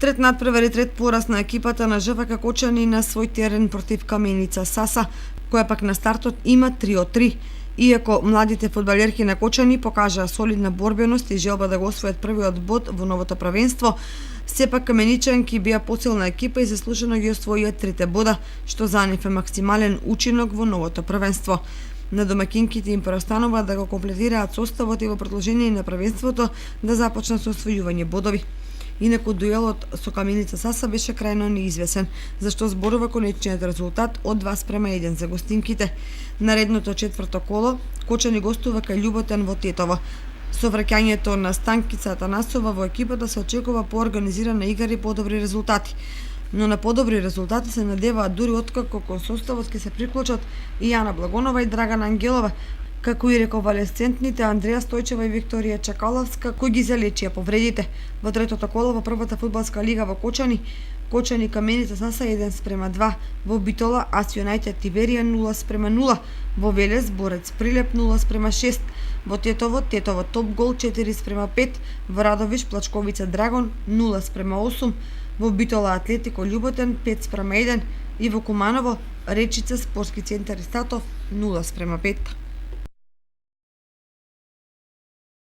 Трет надпревар и трет пораз на екипата на ЖФК Кочани на свој терен против Каменица Саса, која пак на стартот има 3-3. Иако младите фудбалерки на Кочани покажаа солидна борбеност и желба да го освојат првиот бод во новото првенство, сепак каменичанки беа посилна екипа и заслужено ги освоија 3 бода, што за нив е максимален учинок во новото првенство. На домакинките им преостанува да го комплетираат составот и во продолжение на првенството да започнат со освојување бодови. Инаку дуелот со Каменица Саса беше крајно неизвесен, зашто зборува конечниот резултат од 2:1 за гостинките. Наредното четврто коло Кочани гостува кај Љуботен во Тетово. Со враќањето на Станкица Атанасова во екипата се очекува поорганизирана игра и подобри резултати. Но на подобри резултати се надеваат дури откако кон составот ќе се приклучат и Јана Благонова и Драгана Ангелова, како и реконвалесцентните Андреја Стојчева и Викторија Чакаловска, кои ги залечија повредите. Во третото коло во првата фудбалска лига во Кочани Каменица Саса 1:2, во Битола Ас Юнајтед Тиверија 0:0, во Велес Борец Прилеп 0:6, во Тетово Топ Гол 4:5, во Радовиш Плачковица Драгон 0:8, во Битола Атлетико Љуботен 5:1 и во Куманово Речица Спортски центар Истатов 0:5.